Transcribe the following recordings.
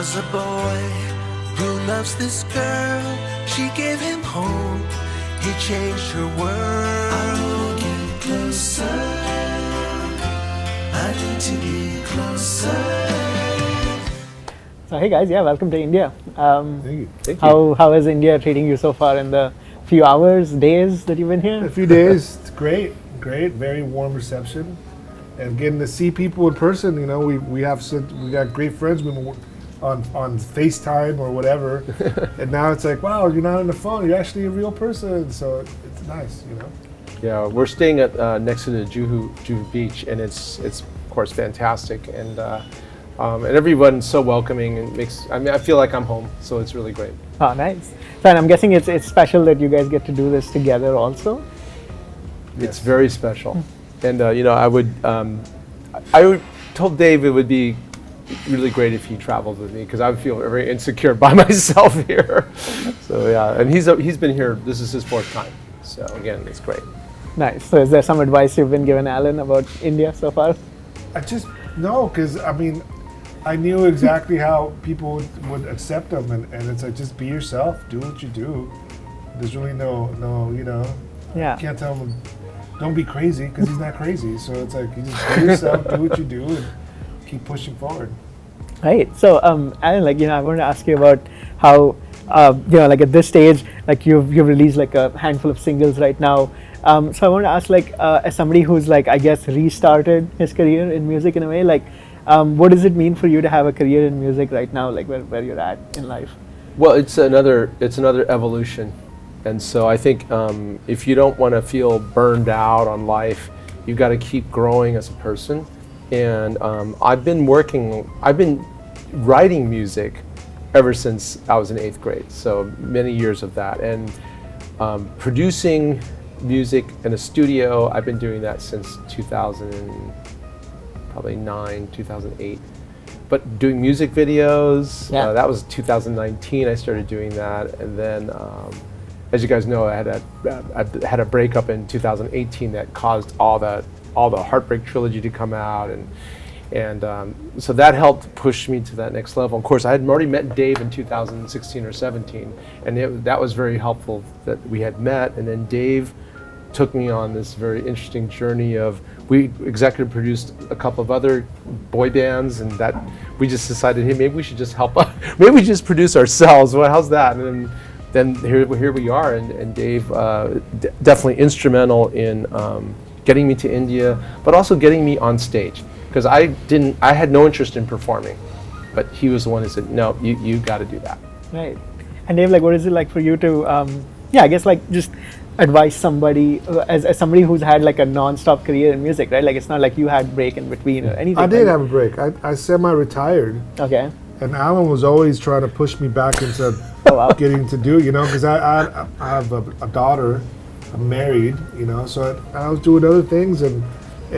was a boy who loves this girl. She gave him hope. He changed her world. I wanna get closer. I need to be closer. So hey guys, yeah, welcome to India. Thank you. Thank you. How is India treating you so far in the few hours, days that you've been here? A few days, it's great, very warm reception, and getting to see people in person. You know, we got great friends on FaceTime or whatever, and now it's like, wow, you're not on the phone, you're actually a real person. So it's nice, you know. Yeah, we're staying at next to the Juhu Beach, and it's of course fantastic, and everyone's so welcoming and I feel like I'm home, so it's really great. Oh, nice. So and I'm guessing it's special that you guys get to do this together also. It's very special, and I would told Dave it would be really great if he traveled with me because I would feel very insecure by myself here. So yeah, and he's been here. This is his fourth time, so again, it's great. Nice. So is there some advice you've been given Alan about India so far? No, because I mean, I knew exactly how people would accept them, and it's like, just be yourself, do what you do. There's really no, Yeah. You can't tell him, don't be crazy, because he's not crazy. So it's like, you just be yourself, do what you do, and keep pushing forward. Right. So Alan, I wanted to ask you about how, at this stage, you've released a handful of singles right now. So I want to ask, as somebody who's I guess restarted his career in music in a way, what does it mean for you to have a career in music right now, where you're at in life? Well, it's another evolution, and so I think if you don't want to feel burned out on life, you've got to keep growing as a person. And I've been writing music ever since I was in 8th grade, so many years of that, and producing music in a studio. I've been doing that since 2009, 2008. But doing music videos, that was 2019. I started doing that, and then, as you guys know, I had a breakup in 2018 that caused all the Heartbreak trilogy to come out, and so that helped push me to that next level. Of course, I had already met Dave in 2016 or 17, and that was very helpful that we had met. And then Dave took me on this very interesting journey of, we executive produced a couple of other boy bands, and that we just decided, hey, maybe we should just maybe we just produce ourselves. Well, how's that? And then here we are, and Dave definitely instrumental in getting me to India, but also getting me on stage, because I had no interest in performing, but he was the one who said, no, you got to do that. Right. And Dave, what is it like for you to, I guess just advise somebody as somebody who's had a non-stop career in music, right? It's not like you had break in between or anything. I did have a break. I semi-retired. Okay. And Alan was always trying to push me back into getting to do, because I have a daughter, I'm married, so I was doing other things, and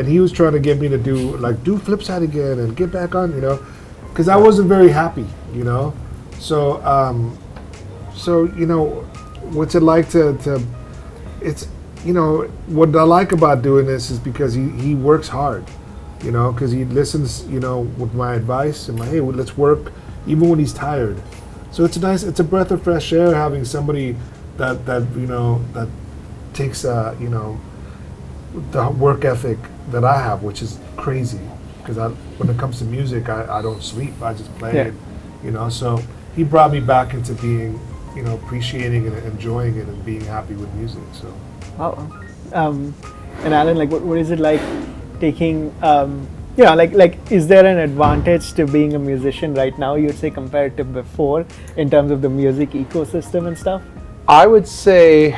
he was trying to get me to do Flipsyde again and get back on, because I wasn't very happy, So, what's it like to it's, what I like about doing this is because he works hard, because he listens, with my advice and hey, let's work, even when he's tired. So it's a breath of fresh air having somebody that takes, the work ethic that I have, which is crazy, because when it comes to music, I don't sleep, I just play it, so he brought me back into being, appreciating and enjoying it and being happy with music. So. Wow. And Alan, what is it like taking, is there an advantage to being a musician right now, you'd say, compared to before, in terms of the music ecosystem and stuff? I would say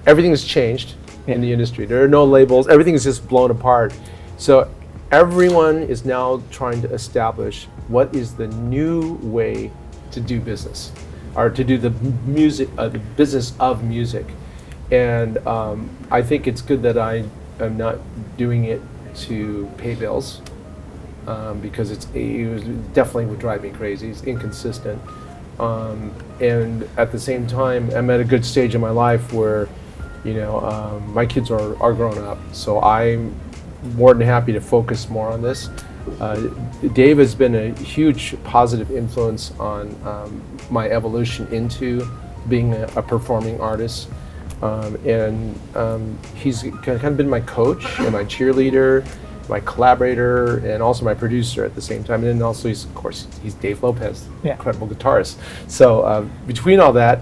everything has changed in the industry. There are no labels. Everything is just blown apart. So everyone is now trying to establish what is the new way to do business, or to do the music, the business of music. And I think it's good that I am not doing it to pay bills, because it definitely would drive me crazy. It's inconsistent. And at the same time, I'm at a good stage in my life where, my kids are grown up, so I'm more than happy to focus more on this. Dave has been a huge positive influence on my evolution into being a performing artist. He's kind of been my coach and my cheerleader, my collaborator, and also my producer at the same time. And then also, he's Dave Lopez, incredible guitarist. So between all that,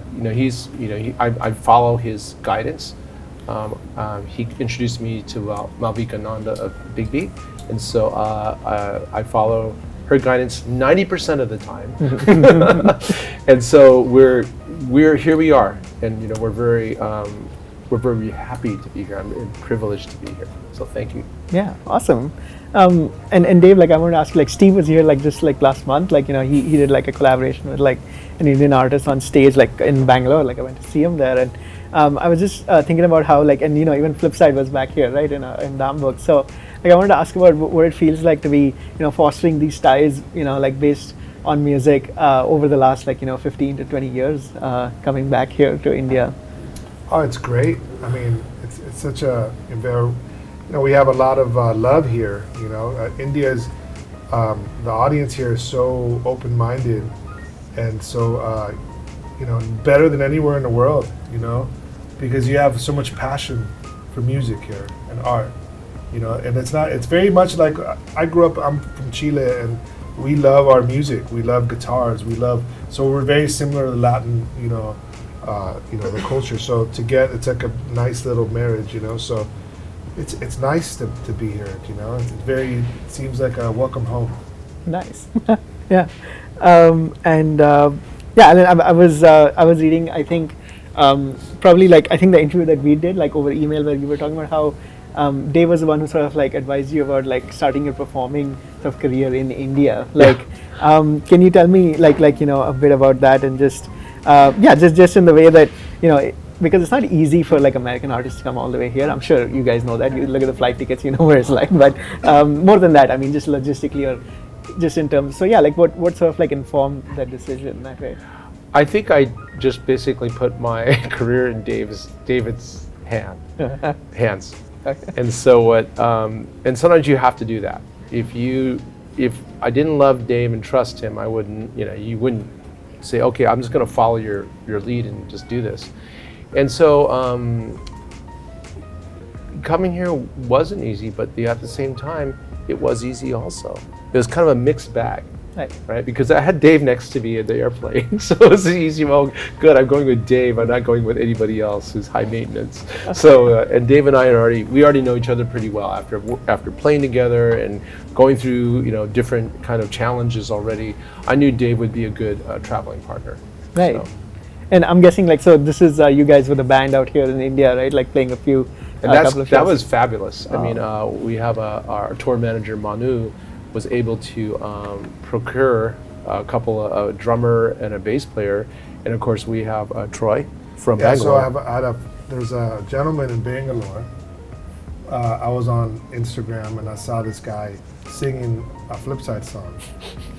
I follow his guidance. He introduced me to Malvika Nanda of Big B, and so I follow her guidance 90% of the time. And so we're here. We are, and we're very happy to be here. I'm privileged to be here. So thank you. Yeah, awesome. And Dave, I want to ask you, Steve was here just last month. He did a collaboration with an Indian artist on stage in Bangalore. I went to see him there, and I was just thinking about how even Flipsyde was back here, right, in Hamburg. So I wanted to ask about what it feels like to be fostering these ties, based on music over the last 15 to 20 years, coming back here to India. Oh, it's great. I mean, it's such a very, we have a lot of love here. India's the audience here is so open-minded and so better than anywhere in the world. Because you have so much passion for music here and art. And it's very much like I grew up. I'm from Chile, and we love our music. We love guitars. So we're very similar to Latin. The culture. So it's like a nice little marriage, So it's nice to be here, It seems like a welcome home. Nice. Yeah. And I was reading, I think, probably I think the interview that we did over email, where you were talking about how Dave was the one who sort of advised you about starting your performing sort of career in India. Can you tell me a bit about that, and just in the way that because it's not easy for American artists to come all the way here. I'm sure you guys know that. You look at the flight tickets, you know where it's like. But more than that, I mean, just logistically, or just in terms. So yeah, what sort of informed that decision that way? I think I just basically put my career in David's hands. Okay. And so and sometimes you have to do that. If I didn't love Dave and trust him, I wouldn't. You wouldn't say, okay, I'm just going to follow your lead and just do this. And so coming here wasn't easy, but at the same time, it was easy also. It was kind of a mixed bag, right? Because I had Dave next to me at the airplane, so it was easy. Well, good, I'm going with Dave. I'm not going with anybody else who's high maintenance. So, and Dave and I we already know each other pretty well after playing together and going through different kind of challenges already. I knew Dave would be a good traveling partner. Right. So. And I'm guessing so this is you guys with a band out here in India, right? Playing a few. And that was fabulous. Oh. I mean, we have our tour manager Manu was able to procure a couple of a drummer and a bass player, and of course we have Troy from Bangalore. So there's a gentleman in Bangalore. I was on Instagram and I saw this guy singing a Flipsyde song,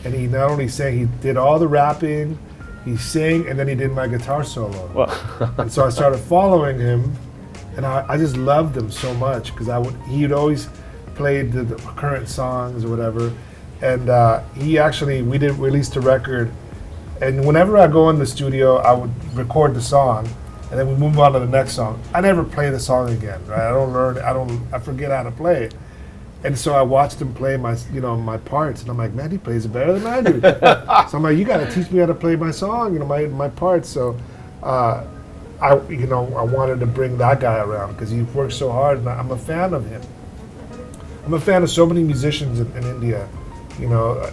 and he not only sang, he did all the rapping, he sang, and then he did my guitar solo. Wow. And so I started following him, and I just loved him so much because he'd always played the current songs or whatever, and we did release the record, and whenever I go in the studio, I would record the song, and then we move on to the next song. I never play the song again, right? I forget how to play it. And so I watched him play my parts, and I'm like, man, he plays it better than I do. So I'm like, you got to teach me how to play my song, my parts. So I wanted to bring that guy around because he works so hard, and I'm a fan of him. I'm a fan of so many musicians in India.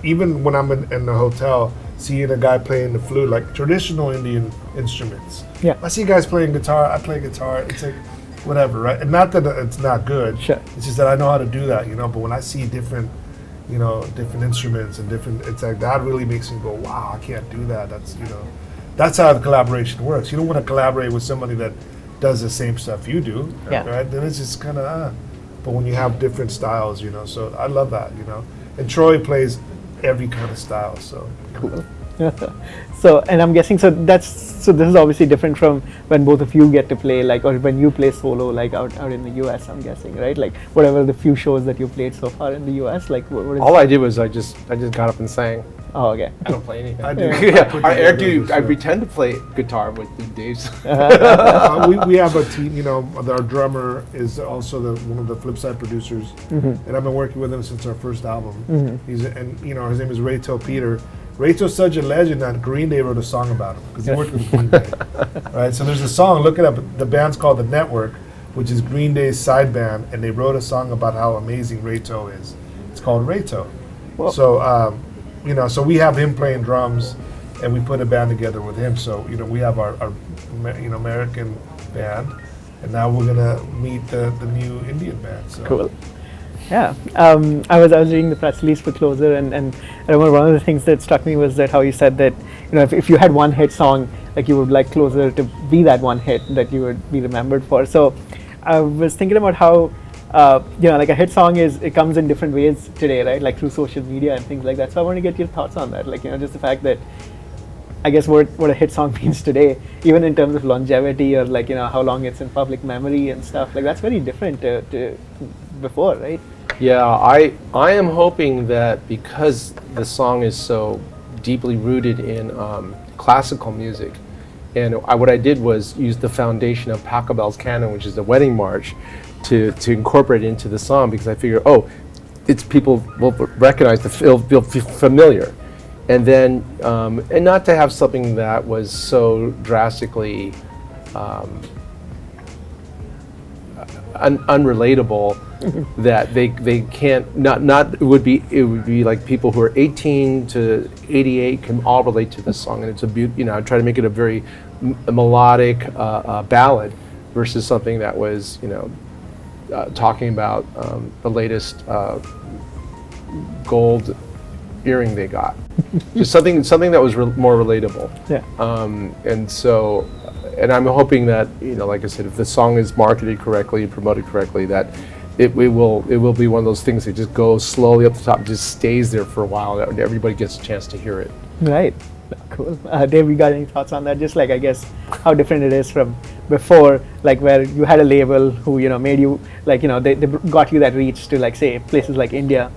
Even when I'm in the hotel, seeing a guy playing the flute, like traditional Indian instruments. Yeah. I see guys playing guitar, I play guitar. It's like, whatever, right? And not that it's not good. Sure. It's just that I know how to do that, But when I see different instruments and it's like that really makes me go, wow, I can't do that. That's how the collaboration works. You don't want to collaborate with somebody that does the same stuff you do, right? Then it's just kind of, But when you have different styles, so I love that, And Troy plays every kind of style, so. Cool. So, and I'm guessing, so this is obviously different from when both of you get to play, like, or when you play solo, like out in the US, I'm guessing, right? Like, whatever the few shows that you played so far in the US, like, what is All I did was I just got up and sang. Oh, okay. I don't play anything. I do. I pretend to play guitar with Dave's. We have a team. You know, our drummer is also one of the Flipsyde producers, and I've been working with him since our first album. His name is Rayto Peter. Rayto's such a legend that Green Day wrote a song about him because he worked with Green Day. Right. So there's a song. Look it up. The band's called The Network, which is Green Day's side band, and they wrote a song about how amazing Rayto is. It's called Rayto. Well, So. So we have him playing drums, and we put a band together with him. So we have our American band, and now we're gonna meet the new Indian band. So. Cool. Yeah, I was reading the press release for Closer, and I remember one of the things that struck me was that how you said that if you had one hit song, like you would like Closer to be that one hit that you would be remembered for. So I was thinking about how. Like a hit song it comes in different ways today, right? Like through social media and things like that. So I want to get your thoughts on that. Like, just the fact that I guess what a hit song means today, even in terms of longevity or like, how long it's in public memory and stuff. Like that's very different to before, right? Yeah, I am hoping that because the song is so deeply rooted in classical music, and what I did was use the foundation of Pachelbel's Canon, which is the wedding march, to incorporate it into the song, because I figure, it's people will recognize it'll feel familiar, and then and not to have something that was so drastically unrelatable that they can't it would be like people who are 18 to 88 can all relate to this song, and it's I try to make it a very melodic ballad versus something that was talking about the latest gold earring they got. Just something that was more relatable. Yeah. And I'm hoping that like I said, if the song is marketed correctly, promoted correctly, that it will be one of those things that just goes slowly up the top, and just stays there for a while, and everybody gets a chance to hear it. Right. Cool. Dave, you got any thoughts on that? Just like, I guess, how different it is from before, like where you had a label who, made you, like, they got you that reach to, like, say, places like India.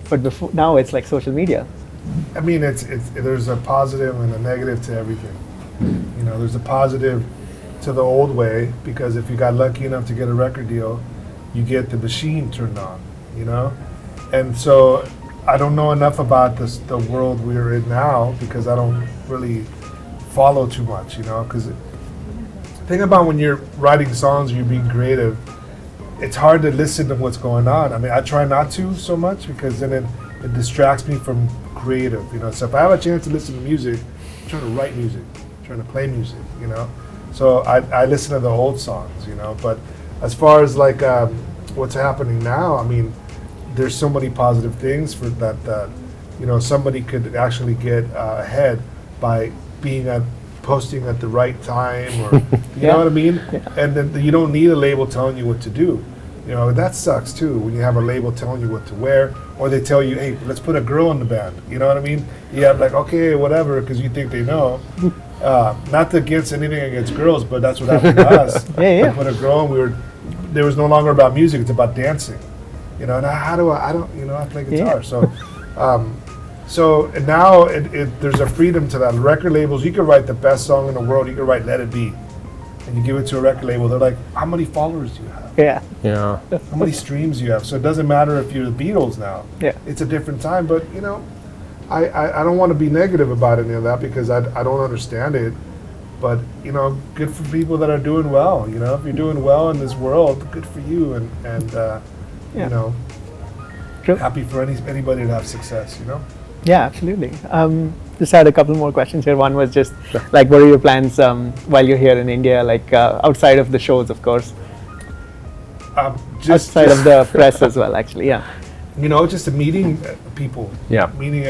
But before, now it's like social media. I mean, there's a positive and a negative to everything. There's a positive to the old way, because if you got lucky enough to get a record deal, you get the machine turned on, And so I don't know enough about the world we're in now, because I don't really follow too much, because think about when you're writing songs, you're being creative, it's hard to listen to what's going on. I mean, I try not to so much, because then it distracts me from creative, So if I have a chance to listen to music, I'm trying to write music, I'm trying to play music, So I listen to the old songs, But as far as like what's happening now, I mean, there's so many positive things for that. Somebody could actually get ahead by posting at the right time, or you know what I mean. Yeah. And then you don't need a label telling you what to do. That sucks too, when you have a label telling you what to wear, or they tell you, hey, let's put a girl in the band. You know what I mean? You have like, okay, whatever, because you think they know. Not against anything against girls, but that's what happened to us. Yeah. We put a girl, and there was no longer about music; it's about dancing. And how do I play guitar. Yeah. So now there's a freedom to that. Record labels, you can write the best song in the world. You can write "Let It Be," and you give it to a record label. They're like, "How many followers do you have? Yeah. How many streams do you have?" So it doesn't matter if you're the Beatles now. Yeah. It's a different time. But I don't want to be negative about any of that, because I don't understand it. But good for people that are doing well. If you're doing well in this world, good for you. And True. Happy for anybody to have success. Yeah, absolutely. Just had a couple more questions here. One was just like, what are your plans while you're here in India, like outside of the shows, of course? Outside of the press as well, actually, yeah. Just meeting people. Yeah. Meeting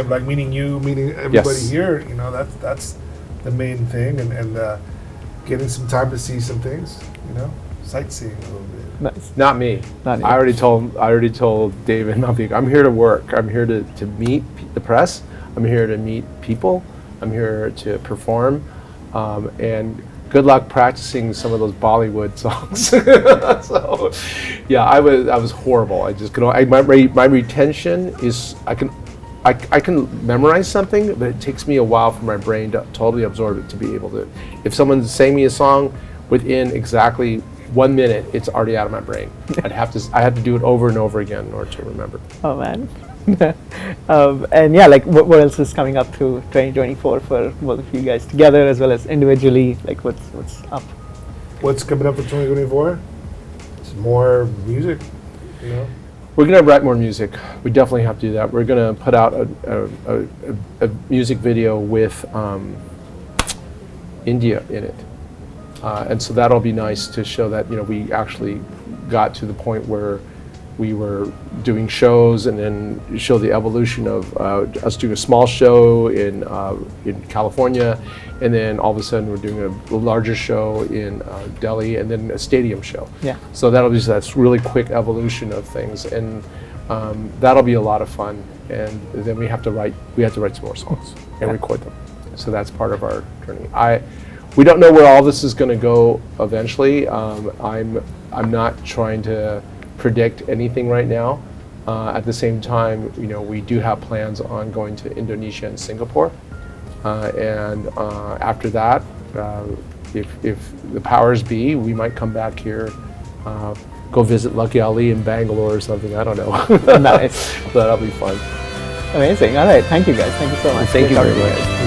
you, meeting everybody Yes. here. That's the main thing, and getting some time to see some things. Sightseeing a little bit. Nice. Not me. Not you. I already told David, I'm here to work. I'm here to meet the press. I'm here to meet people. I'm here to perform, and good luck practicing some of those Bollywood songs. So, yeah, I was horrible. I just my retention is I can memorize something, but it takes me a while for my brain to totally absorb it to be able to. If someone's saying me a song, within exactly 1 minute, it's already out of my brain. I have to do it over and over again in order to remember. Oh man. And yeah, like what else is coming up through 2024 for both of you guys together as well as individually? Like what's up? What's coming up for 2024? It's more music, you know. We're gonna write more music. We definitely have to do that. We're gonna put out a music video with India in it, and so that'll be nice to show that we actually got to the point where we were doing shows, and then show the evolution of us doing a small show in California, and then all of a sudden we're doing a larger show in Delhi, and then a stadium show. Yeah. So that's really quick evolution of things, and that'll be a lot of fun. And then we have to write some more songs and record them. So that's part of our journey. We don't know where all this is going to go eventually. I'm not trying to predict anything right now. At the same time, we do have plans on going to Indonesia and Singapore, and after that, if the powers be, we might come back here, go visit Lucky Ali in Bangalore or something. I don't know. Nice. That'll be fun. Amazing. All right. Thank you guys. Thank you so much. Thank you Great very talking to much.